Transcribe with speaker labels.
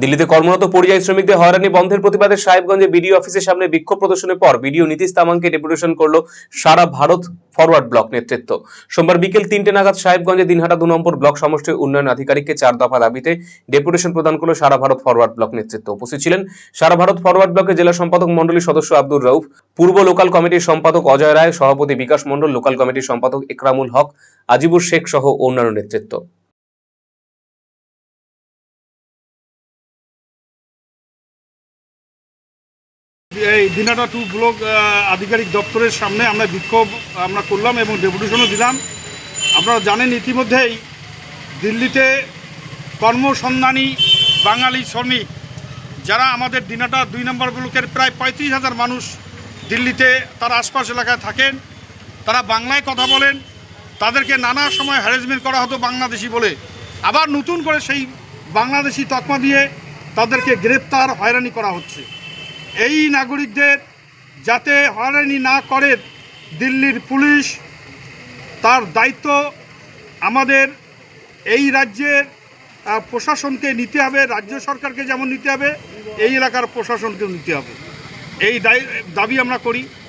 Speaker 1: দিল্লিতে কর্মরত পরিযায়ী শ্রমিকদের হয়রানি বন্ধের প্রতিবাদে সাহেবগঞ্জে বিডিও অফিসের সামনে বিক্ষোভ প্রদর্শনের পর বিডিও নীতিশ তামাংকে ডেপুটেশন করল সারা ভারত ফরওয়ার্ড ব্লক নেতৃত্ব। সোমবার বিকেল 3টে নাগাদ সাহেবগঞ্জে দিনহাটা 2 নম্বর ব্লক সমষ্টির উন্নয়ন আধিকারিককে 4 দফা দাবিতে ডেপুটেশন প্রদান করল সারা ভারত ফরওয়ার্ড ব্লক নেতৃত্ব। উপস্থিত ছিলেন সারা ভারত ফরওয়ার্ড ব্লকের জেলা সম্পাদক মণ্ডলীর সদস্য আব্দুর রউফ, পূর্ব লোকাল কমিটির সম্পাদক অজয় রায়, সভাপতি বিকাশ মণ্ডল, লোকাল কমিটির সম্পাদক ইকরামুল হক, আজিবুর শেখ সহ অন্যান্য নেতৃত্ব।
Speaker 2: এই দিনহাটা 2 ব্লক আধিকারিক দপ্তরের সামনে আমরা বিক্ষোভ করলাম এবং ডেপুটেশনও দিলাম। আপনারা জানেন ইতিমধ্যেই দিল্লিতে কর্মসন্ধানী বাঙালি শ্রমিক যারা আমাদের দিনহাটা 2 নম্বর ব্লকের প্রায় 35,000 মানুষ দিল্লিতে তার আশপাশ এলাকায় থাকেন, তারা বাংলায় কথা বলেন। তাদেরকে নানা সময় হ্যারাসমেন্ট করা হতো বাংলাদেশি বলে, আবার নতুন করে সেই বাংলাদেশি তকমা দিয়ে তাদেরকে গ্রেপ্তার হয়রানি করা হচ্ছে। এই নাগরিকদের যাতে হয়রানি না করে দিল্লির পুলিশ, তার দায়িত্ব আমাদের এই রাজ্যের প্রশাসনকে নিতে হবে। রাজ্য সরকারকে যেমন নিতে হবে, এই এলাকার প্রশাসনকেও নিতে হবে। এই দাবি আমরা করি।